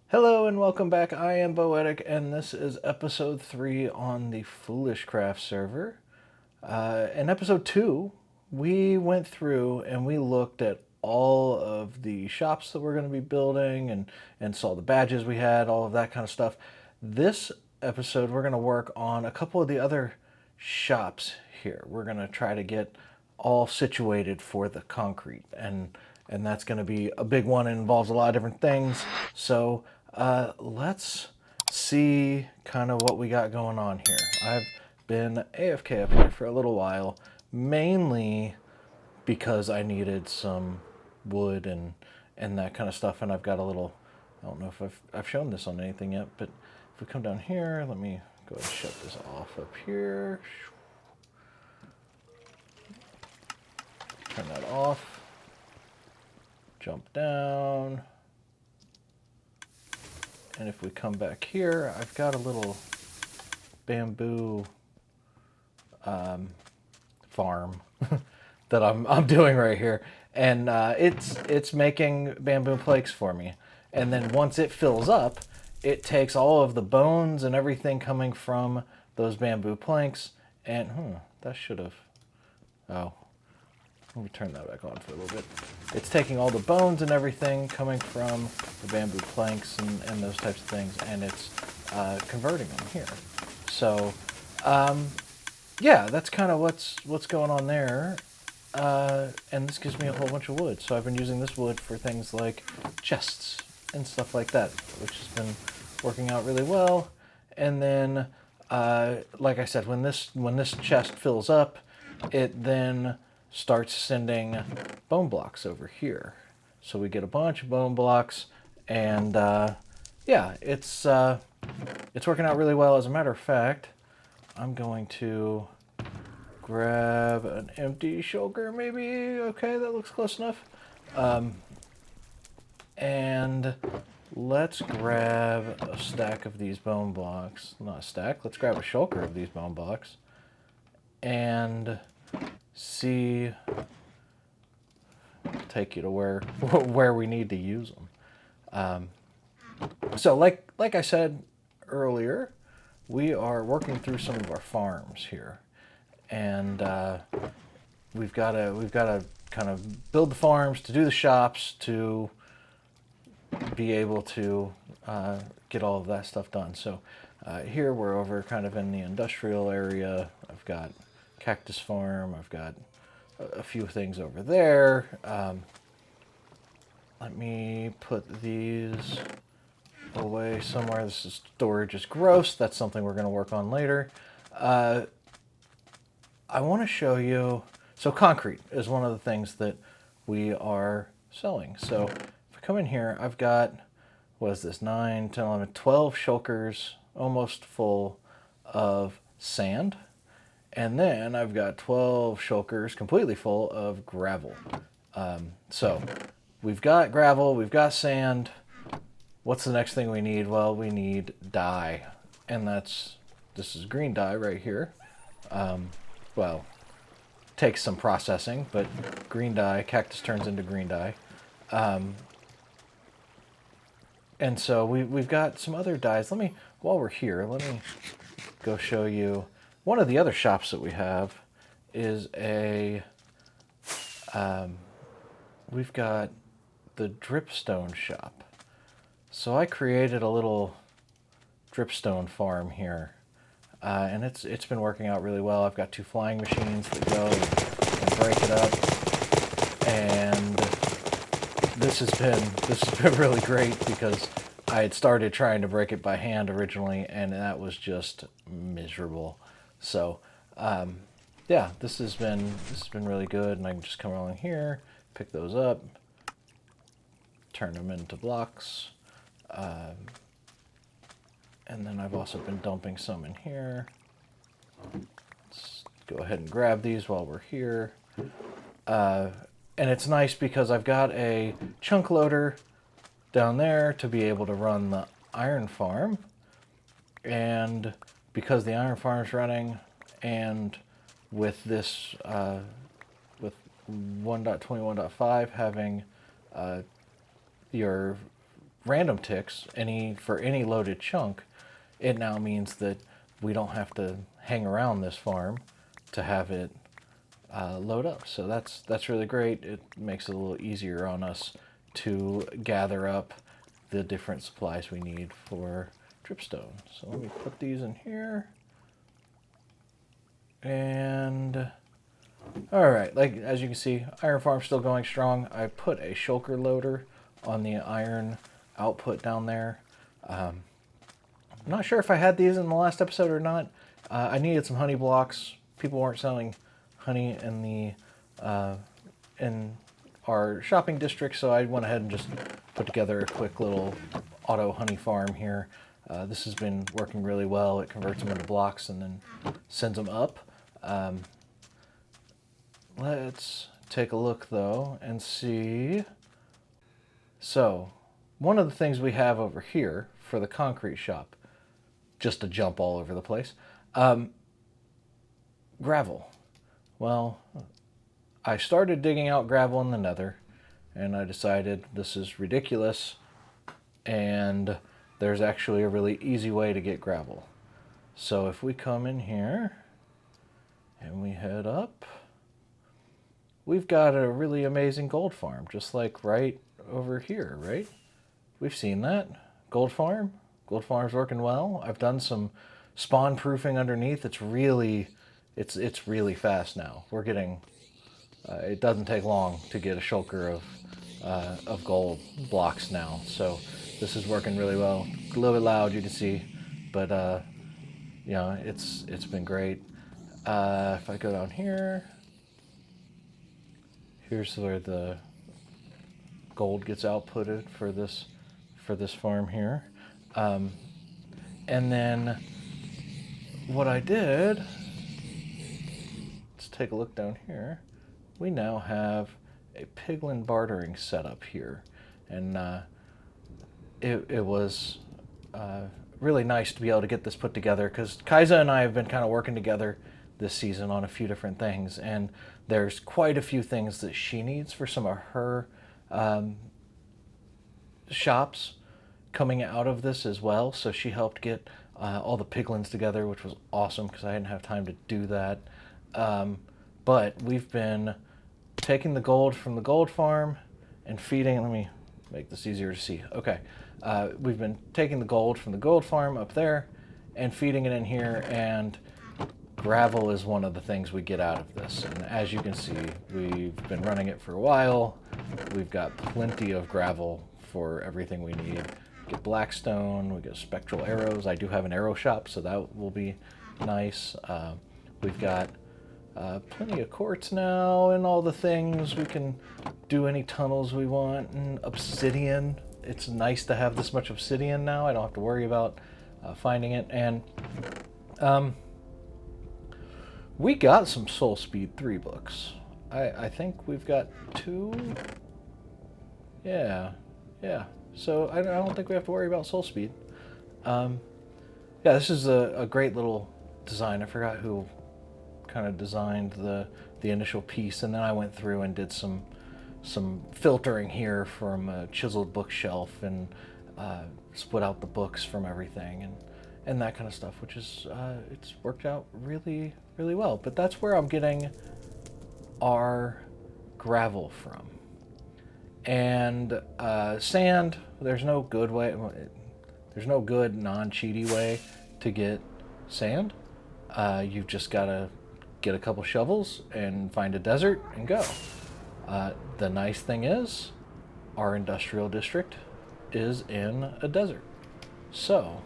Hello and welcome back. I am Boetic, and this is episode 3 on the FoolishCraft server. In episode 2, we went through and we looked at all of the shops that we're going to be building and saw the badges we had, all of that kind of stuff. This episode, we're going to work on a couple of the other shops here. We're going to try to get all situated for the concrete, and that's going to be a big one. It involves a lot of different things. So let's see kind of what we got going on here. I've been AFK up here for a little while, mainly because I needed some wood and that kind of stuff, and I've got a little, I don't know if I've shown this on anything yet, but if we come down here, let me go ahead and shut this off up here. Turn that off. Jump down. And if we come back here, I've got a little bamboo farm that I'm doing right here, and it's making bamboo planks for me. And then once it fills up, it takes all of the bones and everything coming from those bamboo planks, and that should have. Oh, let me turn that back on for a little bit. It's taking all the bones and everything coming from the bamboo planks and those types of things, and it's converting them here. So, yeah, that's kind of what's going on there. And this gives me a whole bunch of wood. So I've been using this wood for things like chests and stuff like that, which has been working out really well. And then, like I said, when this chest fills up, it then starts sending bone blocks over here. So we get a bunch of bone blocks, and yeah, it's working out really well. As a matter of fact, I'm going to grab an empty shulker, maybe. Okay, that looks close enough. And let's grab a stack of these bone blocks. Not a stack, let's grab a shulker of these bone blocks and see, take you to where we need to use them. So like I said earlier, we are working through some of our farms here, and we've got to kind of build the farms to do the shops to be able to get all of that stuff done. So here we're over kind of in the industrial area. I've got cactus farm. I've got a few things over there. Let me put these away somewhere. This is storage is gross. That's something we're going to work on later. I want to show you, so concrete is one of the things that we are selling. So if I come in here, I've got, what is this, 9, 10, 11, 12 shulkers almost full of sand. And then I've got 12 shulkers completely full of gravel. So we've got gravel, we've got sand. What's the next thing we need? Well, we need dye. And this is green dye right here. Well, takes some processing, but green dye, cactus turns into green dye. And so we've got some other dyes. While we're here, let me go show you. One of the other shops that we have is we've got the dripstone shop. So I created a little dripstone farm here, and it's been working out really well. I've got 2 flying machines that go and break it up, and this has been really great because I had started trying to break it by hand originally, and that was just miserable. So yeah, this has been really good, and I can just come along here, pick those up, turn them into blocks, and then I've also been dumping some in here. Let's go ahead and grab these while we're here. And it's nice because I've got a chunk loader down there to be able to run the iron farm, and because the iron farm is running, and with this with 1.21.5 having your random ticks for any loaded chunk, it now means that we don't have to hang around this farm to have it load up. So that's really great. It makes it a little easier on us to gather up the different supplies we need for dripstone. So let me put these in here. And all right, like as you can see, iron farm's still going strong. I put a shulker loader on the iron output down there. I'm not sure if I had these in the last episode or not. I needed some honey blocks. People weren't selling honey in our shopping district, so I went ahead and just put together a quick little auto honey farm here. This has been working really well. It converts them into blocks and then sends them up. Let's take a look though and see. So one of the things we have over here for the concrete shop, just to jump all over the place, gravel. Well, I started digging out gravel in the nether and I decided this is ridiculous and there's actually a really easy way to get gravel. So if we come in here and we head up, we've got a really amazing gold farm, just like right over here, right? We've seen that. Gold farm. Gold farm's working well. I've done some spawn proofing underneath. It's really fast now. We're getting, it doesn't take long to get a shulker of gold blocks now. So this is working really well. A little bit loud, you can see, but you know, it's been great. If I go down here, here's where the gold gets outputted for this farm here. And then what I did, let's take a look down here. We now have a piglin bartering setup here. And it was really nice to be able to get this put together because Kaiza and I have been kind of working together this season on a few different things. And there's quite a few things that she needs for some of her shops coming out of this as well. So she helped get all the piglins together, which was awesome because I didn't have time to do that. But we've been taking the gold from the gold farm and feeding, let me make this easier to see. Okay, we've been taking the gold from the gold farm up there and feeding it in here, and gravel is one of the things we get out of this. And as you can see, we've been running it for a while. We've got plenty of gravel for everything we need. We get blackstone, we get spectral arrows. I do have an arrow shop, so that will be nice. We've got plenty of quartz now and all the things. We can do any tunnels we want. And obsidian, it's nice to have this much obsidian now. I don't have to worry about finding it. And we got some Soul Speed 3 books. I think we've got 2. Yeah. So I don't think we have to worry about Soul Speed. Yeah, this is a great little design. I forgot who kind of designed the initial piece, and then I went through and did some filtering here from a chiseled bookshelf and split out the books from everything and that kind of stuff, which is it's worked out really, really well. But that's where I'm getting our gravel from. And sand, there's no good non-cheaty way to get sand. You've just got to get a couple shovels and find a desert and go. The nice thing is, our industrial district is in a desert. So,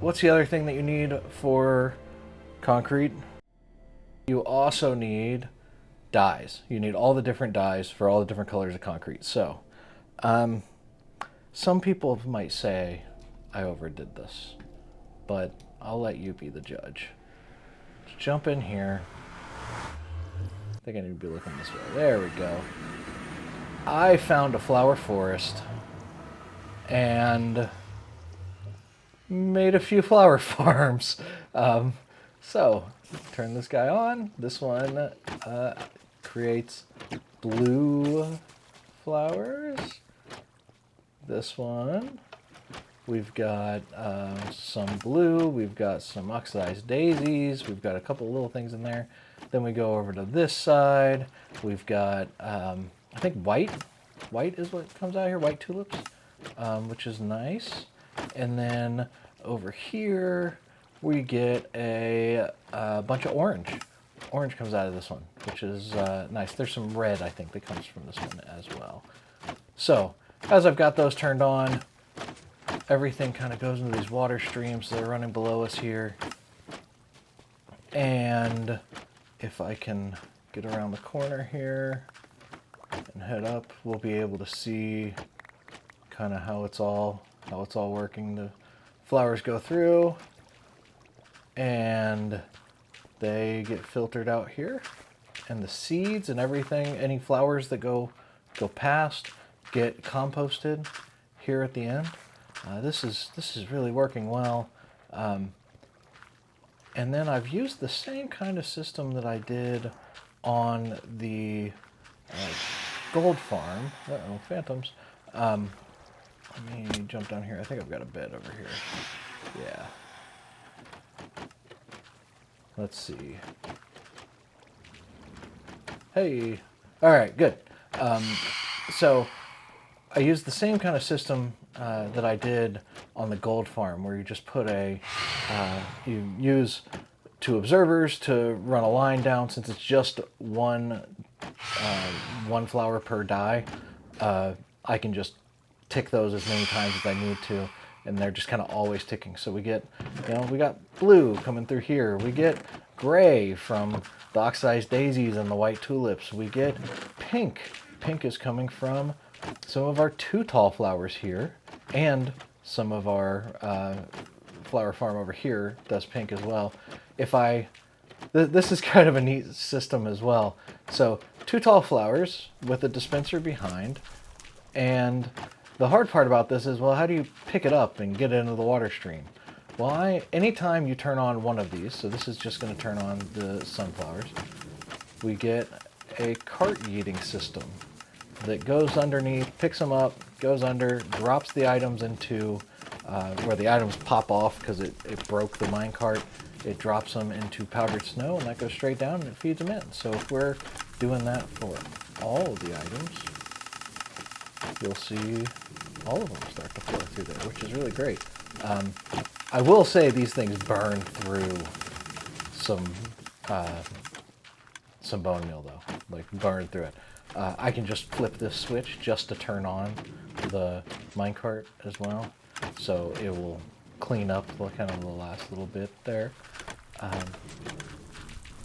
what's the other thing that you need for concrete? You also need dyes. You need all the different dyes for all the different colors of concrete. So, some people might say I overdid this, but I'll let you be the judge. Let's jump in here. I think I need to be looking this way. There we go. I found a flower forest and made a few flower farms. So, turn this guy on. This one creates blue flowers. This one. We've got some blue. We've got some oxidized daisies. We've got a couple little things in there. Then we go over to this side. We've got, I think white. White is what comes out here, white tulips, which is nice. And then over here, we get a bunch of orange. Orange comes out of this one, which is nice. There's some red, I think, that comes from this one as well. So, as I've got those turned on, everything kind of goes into these water streams that are running below us here. And if I can get around the corner here and head up, we'll be able to see kind of how it's all working. The flowers go through and they get filtered out here, and the seeds and everything, any flowers that go past, get composted here at the end. This is really working well. And then I've used the same kind of system that I did on the gold farm. Uh-oh, phantoms. Let me jump down here. I think I've got a bed over here. Yeah. Let's see. Hey. All right, good. So I used the same kind of system that I did on the gold farm, where you just put you use 2 observers to run a line down. Since it's just one flower per die, I can just tick those as many times as I need to, and they're just kind of always ticking. So we get, we got blue coming through here. We get gray from the oxidized daisies and the white tulips. We get pink. Pink is coming from some of our 2 tall flowers here, and some of our flower farm over here does pink as well. This is kind of a neat system as well. So 2 tall flowers with a dispenser behind, and the hard part about this is, well, how do you pick it up and get it into the water stream? Well, anytime you turn on one of these, so this is just going to turn on the sunflowers, we get a cart yeeting system that goes underneath, picks them up, goes under, drops the items into where the items pop off because it broke the minecart. It drops them into powdered snow, and that goes straight down and it feeds them in. So if we're doing that for all of the items, you'll see all of them start to flow through there, which is really great. I will say these things burn through some bone meal though, like burn through it. I can just flip this switch just to turn on the minecart as well, so it will clean up kind of the last little bit there.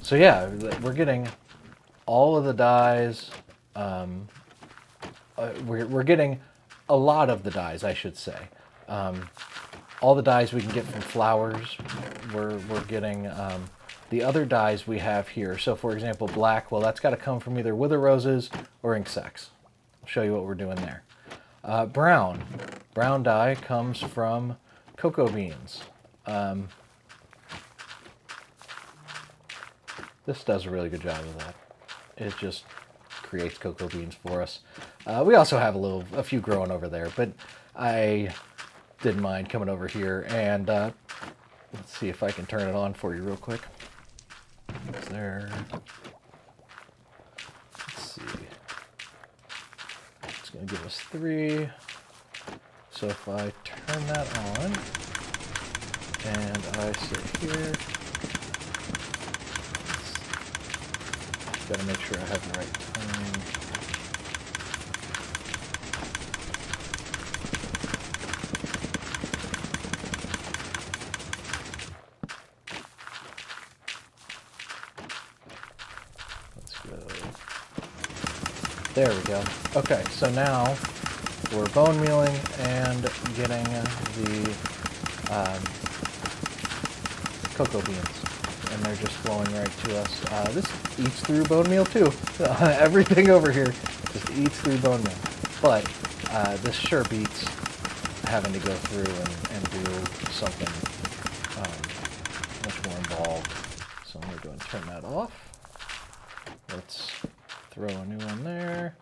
So yeah, we're getting all of the dyes. We're getting a lot of the dyes, I should say. All the dyes we can get from flowers. We're getting the other dyes we have here. So for example, black, well, that's got to come from either wither roses or ink sacs. I'll show you what we're doing there. Brown dye comes from cocoa beans. This does a really good job of that. It just creates cocoa beans for us. We also have a few growing over there, but I didn't mind coming over here and let's see if I can turn it on for you real quick. It's there. Let's see. It's going to give us 3. So if I turn that on and I sit here, got to make sure I have the right time. There we go. Okay, so now we're bone mealing and getting the cocoa beans, and they're just flowing right to us. This eats through bone meal too. Everything over here just eats through bone meal. But this sure beats having to go through and do something much more involved. So I'm going to go and turn that off. Let's throw a new one there.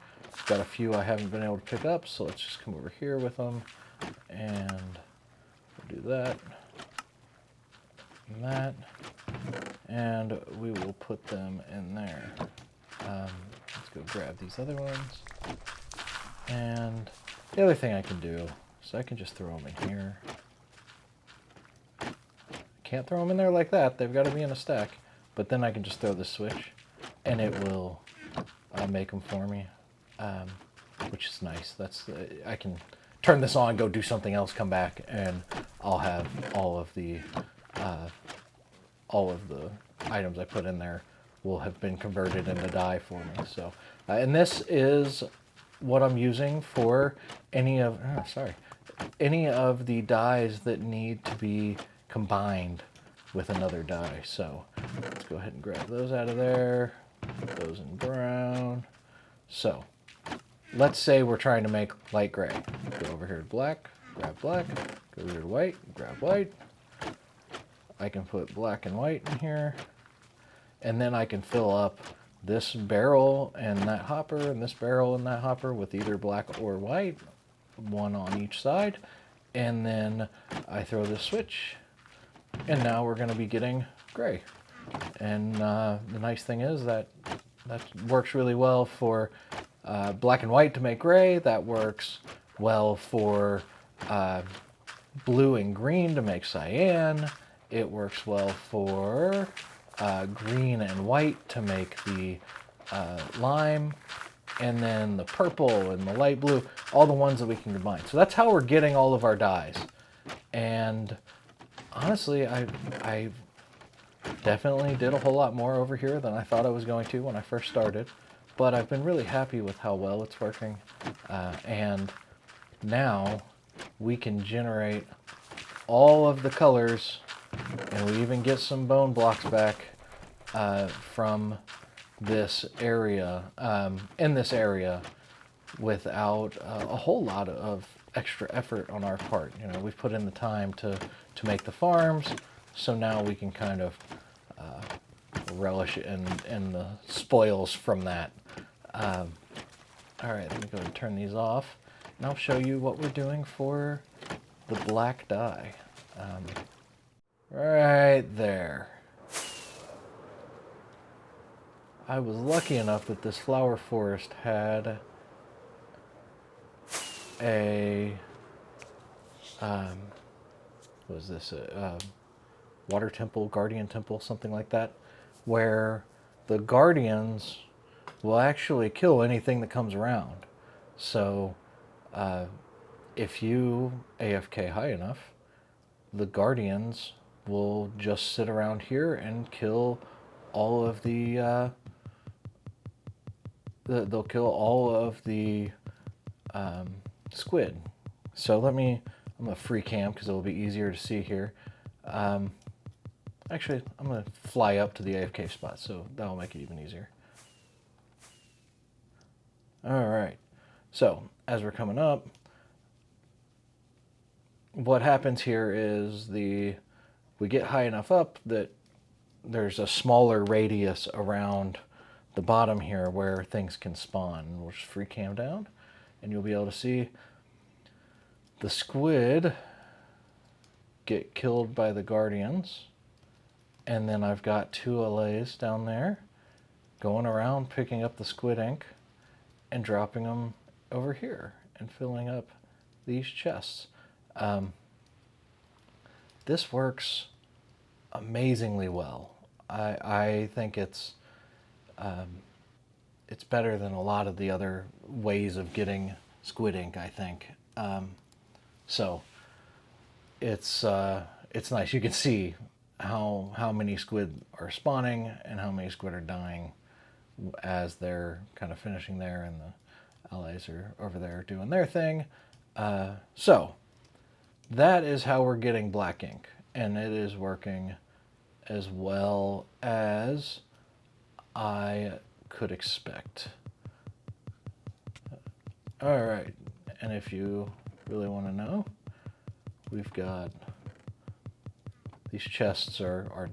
got a few I haven't been able to pick up, so let's just come over here with them, and we'll do that, and that, and we will put them in there. Let's go grab these other ones. And the other thing I can do, so I can just throw them in here. Can't throw them in there like that. They've got to be in a stack. But then I can just throw the switch, and it will make them for me, which is nice. I can turn this on, go do something else, come back, and I'll have all of the items I put in there will have been converted into dye for me. So, and this is what I'm using for any of the dyes that need to be combined with another dye. So let's go ahead and grab those out of there, put those in brown. So let's say we're trying to make light gray. Go over here to black, grab black, go over here to white, grab white. I can put black and white in here, and then I can fill up this barrel and that hopper and this barrel and that hopper with either black or white, one on each side, and then I throw this switch, and now we're going to be getting gray. And the nice thing is that works really well for black and white to make gray. That works well for blue and green to make cyan. It works well for green and white to make the lime, and then the purple and the light blue, all the ones that we can combine. So that's how we're getting all of our dyes. And honestly, I definitely did a whole lot more over here than I thought I was going to when I first started, but I've been really happy with how well it's working. And now we can generate all of the colors, and we even get some bone blocks back from this area, in this area, without a whole lot of extra effort on our part. You know, we've put in the time to make the farms, so now we can kind of relish in the spoils from that. All right, let me go and turn these off, and I'll show you what we're doing for the black dye. Right there. I was lucky enough that this flower forest had a what was this, water temple, guardian temple, something like that, where the guardians will actually kill anything that comes around. So if you AFK high enough, the guardians will just sit around here and kill all of the they'll kill all of the squid. So I'm gonna free cam because it'll be easier to see here. Actually, I'm gonna fly up to the AFK spot, so that'll make it even easier. All right, so as we're coming up, what happens here is we get high enough up that there's a smaller radius around the bottom here where things can spawn. We'll just free cam down, and you'll be able to see the squid get killed by the guardians. And then I've got 2 allays down there going around picking up the squid ink and dropping them over here and filling up these chests. This works amazingly well. I think it's better than a lot of the other ways of getting squid ink, I think. So it's nice. You can see how many squid are spawning and how many squid are dying as they're kind of finishing there, and the allies are over there doing their thing. So that is how we're getting black ink, and it is working as well as I could expect. All right, and if you really want to know, we've got these chests are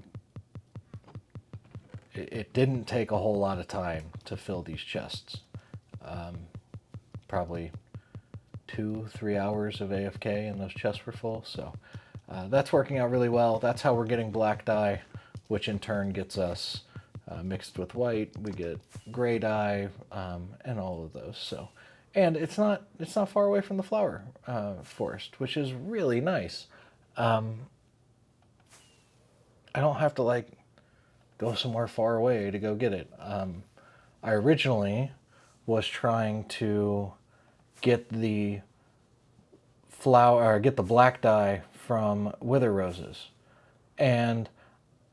it didn't take a whole lot of time to fill these chests. probably 2-3 hours of AFK and those chests were full. So that's working out really well. That's how we're getting black dye, which in turn gets us mixed with white. We get gray dye and all of those. So, and it's not far away from the flower forest, which is really nice. I don't have to like go somewhere far away to go get it. I originally was trying to get the flower or get the black dye from wither roses, and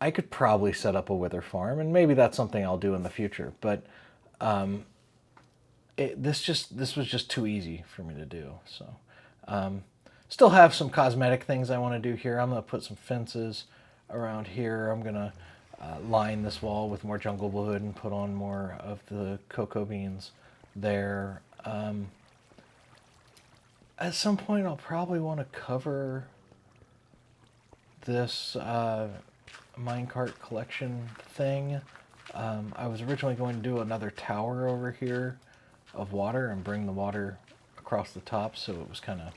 I could probably set up a wither farm, and maybe that's something I'll do in the future. But this was just too easy for me to do. So still have some cosmetic things I want to do here. I'm going to put some fences around here. I'm going to line this wall with more jungle wood and put on more of the cocoa beans there. At some point, I'll probably want to cover this minecart collection thing. I was originally going to do another tower over here of water and bring the water across the top so it was kind of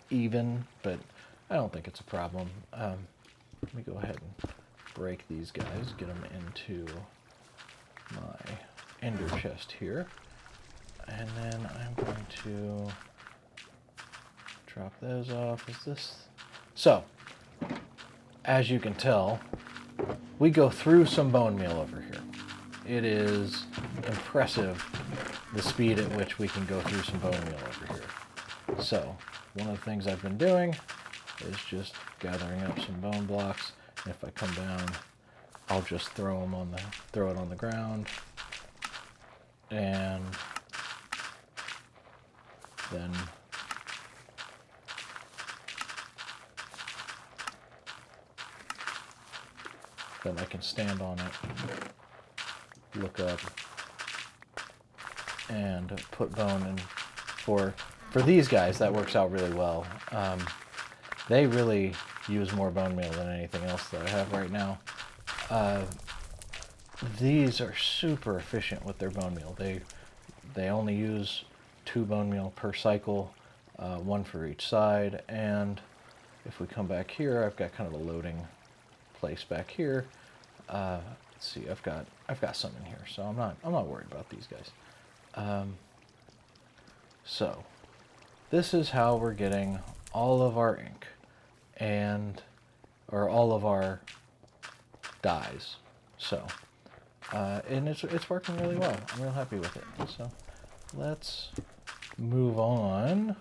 even, but I don't think it's a problem. Let me go ahead and break these guys, get them into my ender chest here, and then I'm going to drop those off. Is this so? As you can tell, we go through some bone meal over here. It is impressive the speed at which we can go through some bone meal over here. So one of the things I've been doing is just gathering up some bone blocks. And if I come down, I'll just throw it on the ground, and then I can stand on it, look up, and put bone in. For these guys, that works out really well. They really use more bone meal than anything else that I have right now. These are super efficient with their bone meal. They only use 2 bone meal per cycle, 1 for each side. And if we come back here, I've got kind of a loading place back here. Let's see, I've got some in here, so I'm not worried about these guys. So this is how we're getting all of our ink or all of our dyes. So and it's working really well. I'm real happy with it. So let's move on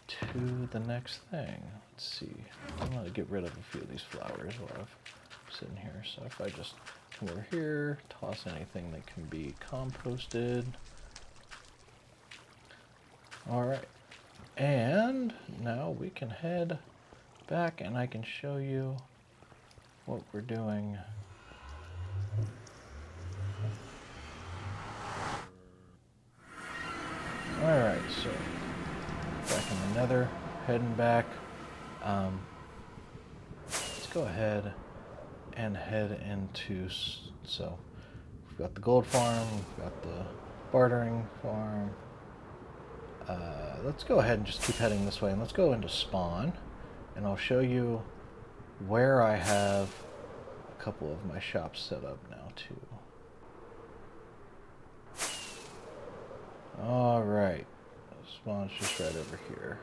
to the next thing. Let's see. I'm going to get rid of a few of these flowers while I'm sitting here. So if I just come over here, toss anything that can be composted. All right. And now we can head back and I can show you what we're doing. All right, so back in the nether, heading back. Let's go ahead and head into, so we've got the gold farm, we've got the bartering farm. Let's go ahead and just keep heading this way, and let's go into spawn, and I'll show you where I have a couple of my shops set up now too. All right, spawn's just right over here.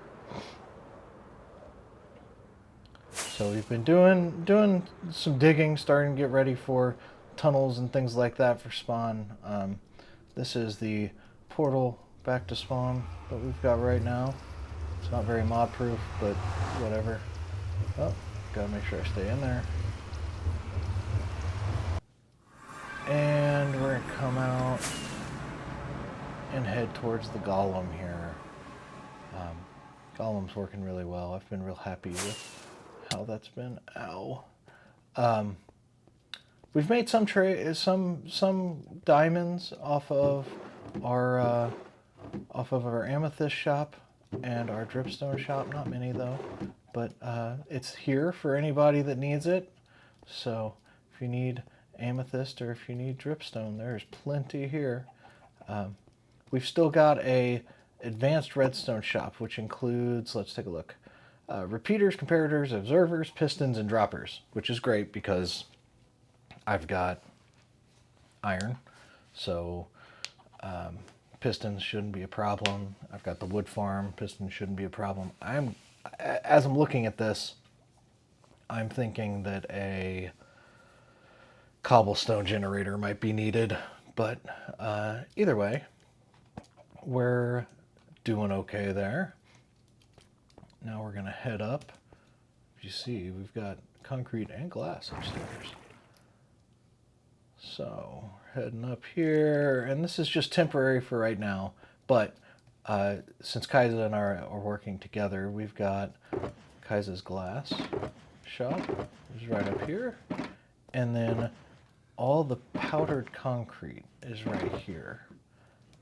So we've been doing some digging, starting to get ready for tunnels and things like that for spawn. This is the portal back to spawn that we've got right now. It's not very mod proof, but whatever. Oh, gotta make sure I stay in there. And we're gonna come out and head towards the golem here. Golem's working really well. I've been real happy with how that's been. Ow. We've made some diamonds off of our amethyst shop and our dripstone shop. Not many though, but it's here for anybody that needs it. So if you need amethyst or if you need dripstone, there's plenty here. we've still got a advanced redstone shop, which includes, let's take a look, repeaters, comparators, observers, pistons, and droppers, which is great because I've got iron, so pistons shouldn't be a problem. I've got the wood farm, pistons shouldn't be a problem. As I'm looking at this, I'm thinking that a cobblestone generator might be needed, but either way, we're doing okay there. Now we're gonna head up. You see, we've got concrete and glass upstairs. So, heading up here, and this is just temporary for right now, but since Kaiser and I are working together, we've got Kaiser's glass shop, which is right up here, and then all the powdered concrete is right here.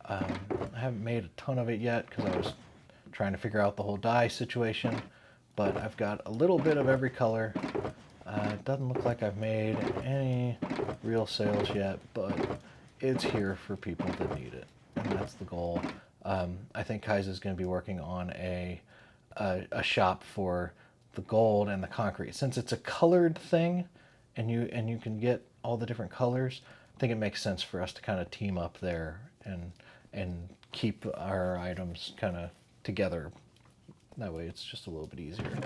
I haven't made a ton of it yet because I was trying to figure out the whole dye situation, but I've got a little bit of every color. It doesn't look like I've made any real sales yet, but it's here for people that need it, and that's the goal. I think Kaiser's going to be working on a shop for the gold and the concrete. Since it's a colored thing, and you can get all the different colors, I think it makes sense for us to kind of team up there and keep our items kind of together. That way it's just a little bit easier.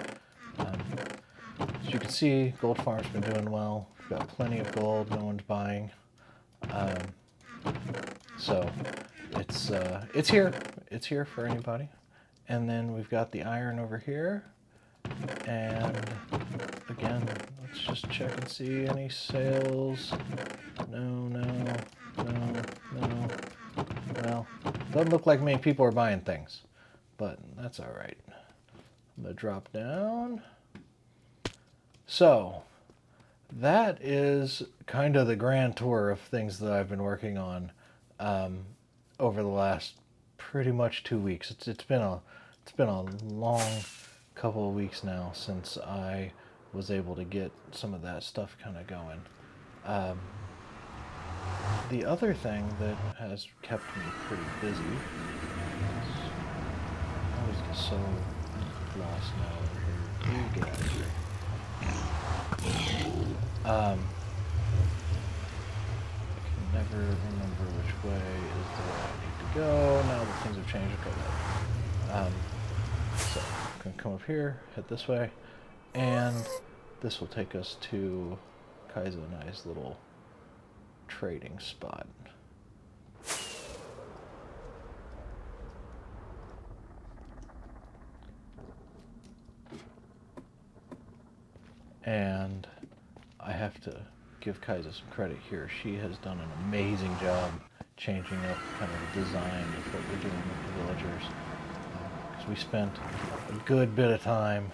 As you can see, Gold Farm's been doing well. We've got plenty of gold, no one's buying. So it's here. It's here for anybody. And then we've got the iron over here. And again, let's just check and see any sales. No. Well, doesn't look like many people are buying things, but that's all right. I'm gonna drop down. So that is kind of the grand tour of things that I've been working on over the last pretty much 2 weeks. It's been a long couple of weeks now since I was able to get some of that stuff kind of going. The other thing that has kept me pretty busy, I always get so lost now over here. You get out of here. I can never remember which way is the way I need to go. Now that things have changed. Okay, so I'm going to come up here, head this way, and this will take us to Kaiser and I's little trading spot. And I have to give Kaiser some credit here. She has done an amazing job changing up kind of the design of what we're doing with the villagers. Because we spent a good bit of time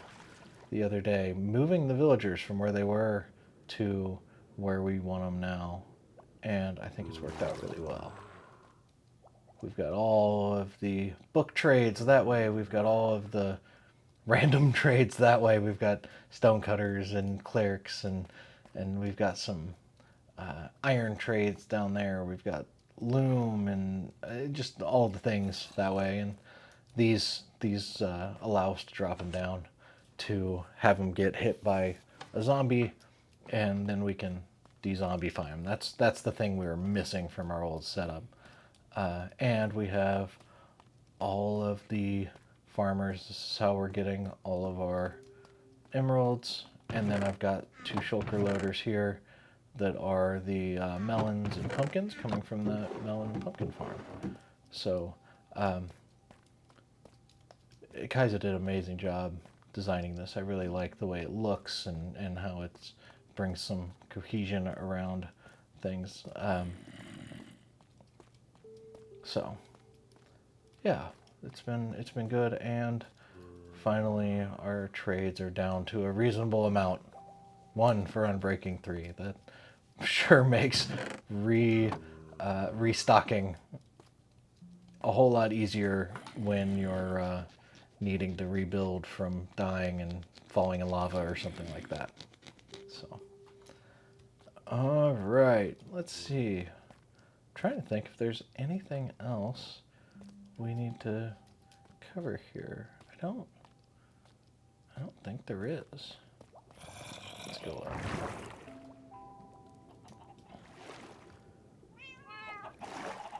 the other day moving the villagers from where they were to where we want them now. And I think it's worked out really well. We've got all of the book trades that way. We've got all of the random trades that way. We've got stonecutters and clerics, and we've got some iron trades down there. We've got loom and just all the things that way. And these allow us to drop them down to have them get hit by a zombie, and then we can de-zombify them. That's the thing we were missing from our old setup. And we have all of the farmers. This is how we're getting all of our emeralds. And then I've got 2 shulker loaders here that are the melons and pumpkins coming from the melon and pumpkin farm. So Kaiser did an amazing job designing this. I really like the way it looks and how it brings some cohesion around things. So yeah, it's been good, and finally our trades are down to a reasonable amount. 1 for Unbreaking 3. That sure makes restocking a whole lot easier when you're needing to rebuild from dying and falling in lava or something like that. So, all right, let's see. I'm trying to think if there's anything else we need to cover here? I don't think there is. Let's go up.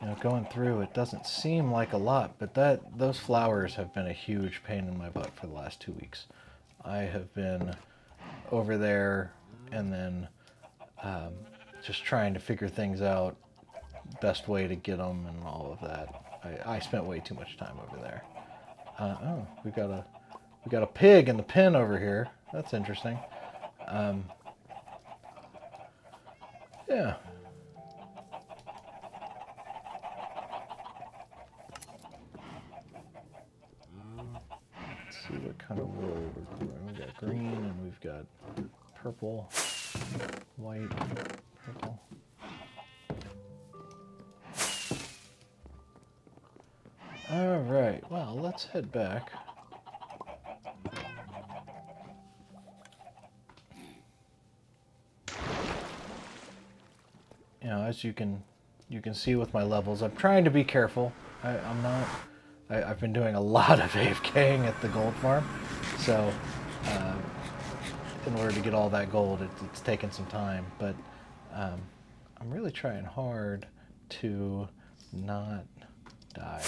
You know, going through, it doesn't seem like a lot, but those flowers have been a huge pain in my butt for the last 2 weeks. I have been over there and then just trying to figure things out, best way to get them and all of that. I spent way too much time over there. Oh, we got a pig in the pen over here. That's interesting. Yeah. Let's see what kind of wool we're growing. We've got green and we've got purple, white, purple. All right, well, let's head back. You know, as you can see with my levels, I'm trying to be careful. I've been doing a lot of AFKing at the gold farm, so in order to get all that gold, it's taken some time, but I'm really trying hard to not die.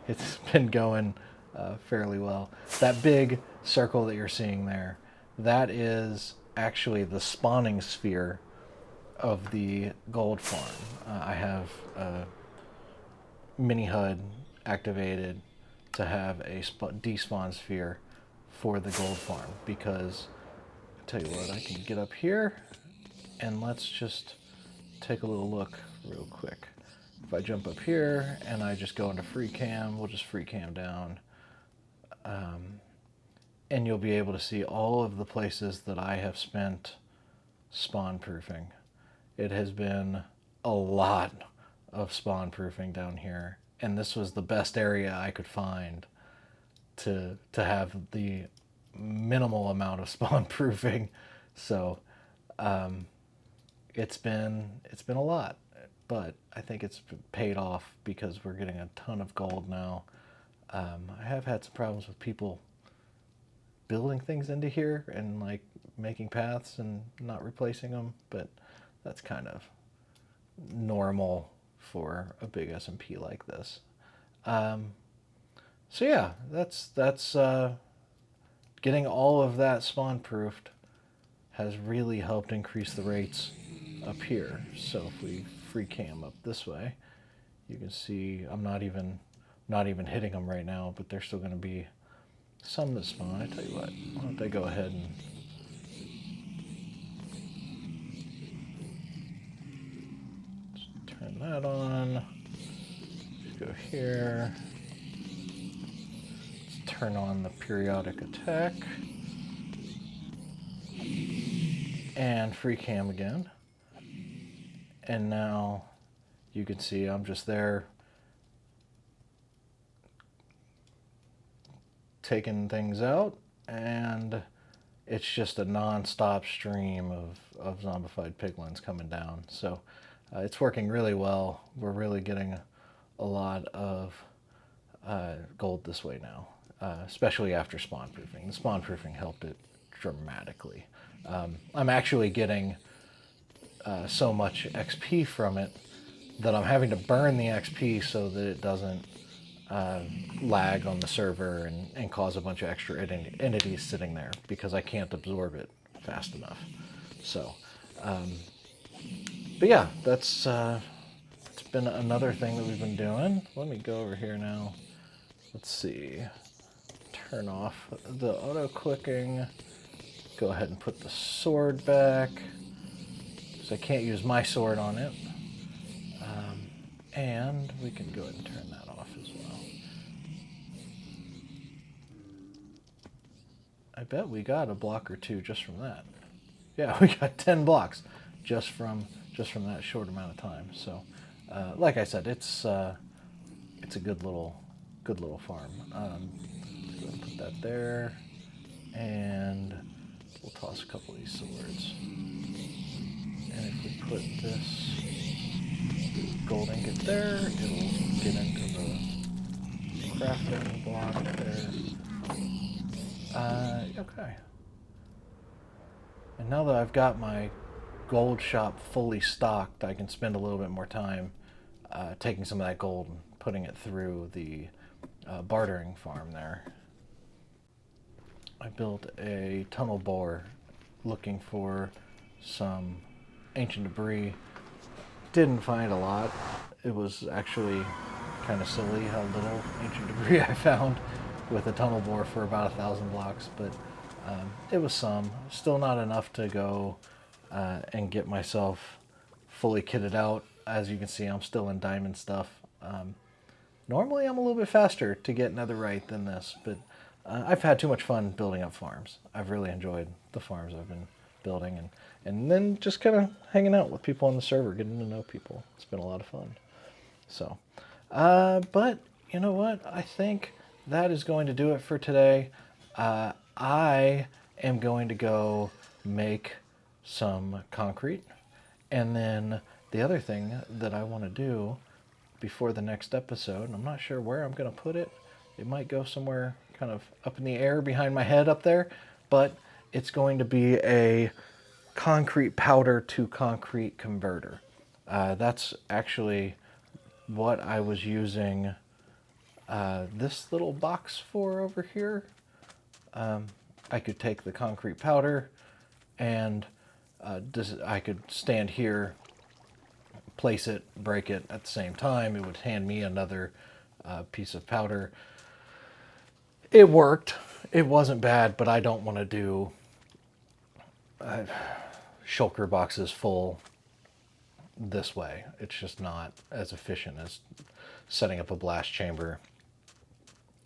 It's been going fairly well. That big circle that you're seeing there, that is actually the spawning sphere of the gold farm. I have a mini HUD activated to have a despawn sphere for the gold farm, because I tell you what, I can get up here and let's just take a little look real quick. If I jump up here and I just go into free cam, we'll just free cam down, and you'll be able to see all of the places that I have spent spawn proofing. It has been a lot of spawn proofing down here, and this was the best area I could find to have the minimal amount of spawn proofing. So it's been a lot, but I think it's paid off because we're getting a ton of gold now. I have had some problems with people building things into here and like making paths and not replacing them, but that's kind of normal for a big SMP like this. So yeah, that's getting all of that spawn proofed has really helped increase the rates up here. So if we free cam up this way, you can see I'm not even hitting them right now, but there's still going to be some that spawn. I tell you what, why don't they go ahead and turn that on. Just go here. Let's turn on the periodic attack and free cam again. And now you can see I'm just there taking things out, and it's just a non-stop stream of zombified piglins coming down. So it's working really well. We're really getting a lot of gold this way now, especially after spawn proofing. The spawn proofing helped it dramatically. I'm actually getting so much XP from it that I'm having to burn the XP so that it doesn't lag on the server and cause a bunch of extra entities sitting there, because I can't absorb it fast enough. So, but yeah, that's it's been another thing that we've been doing. Let me go over here now. Let's see. Turn off the auto clicking. Go ahead and put the sword back, because I can't use my sword on it. And we can go ahead and turn that off as well. I bet we got a block or two just from that. Yeah, we got 10 blocks just from that short amount of time. So, like I said, it's a good little farm. Let's go ahead and put that there, and we'll toss a couple of these swords. And if we put this gold ingot there. It'll get into the crafting block there. Okay. And now that I've got my gold shop fully stocked, I can spend a little bit more time taking some of that gold and putting it through the bartering farm there. I built a tunnel bore looking for some ancient debris. Didn't find a lot. It was actually kind of silly how little ancient debris I found with a tunnel bore for about 1,000 blocks, but it was some. Still not enough to go and get myself fully kitted out. As you can see, I'm still in diamond stuff. Normally I'm a little bit faster to get netherite than this, but I've had too much fun building up farms. I've really enjoyed the farms I've been building, and then just kind of hanging out with people on the server, getting to know people. It's been a lot of fun. So, but you know what? I think that is going to do it for today. I am going to go make some concrete, and then the other thing that I want to do before the next episode, and I'm not sure where I'm going to put it. It might go somewhere kind of up in the air behind my head up there, but it's going to be a concrete powder to concrete converter. That's actually what I was using this little box for over here. I could take the concrete powder and I could stand here, place it, break it at the same time. It would hand me another piece of powder. It worked. It wasn't bad, but I don't want to do shulker boxes full this way. It's just not as efficient as setting up a blast chamber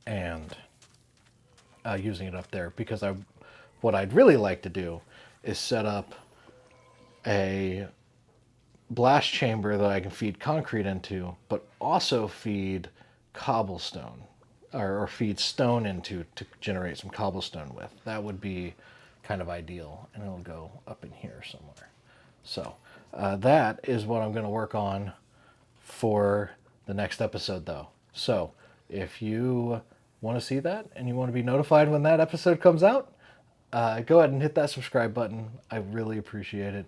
and using it up there, because what I'd really like to do is set up a blast chamber that I can feed concrete into, but also feed cobblestone or feed stone into to generate some cobblestone with. That would be kind of ideal, and it'll go up in here somewhere. So that is what I'm going to work on for the next episode, though. So if you want to see that and you want to be notified when that episode comes out, go ahead and hit that subscribe button. I really appreciate it.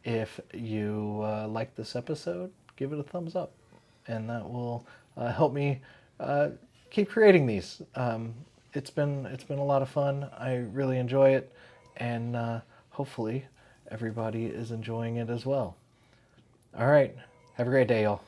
If you like this episode, give it a thumbs up, and that will help me keep creating these. It's been a lot of fun. I really enjoy it, and hopefully everybody is enjoying it as well. All right, have a great day, y'all.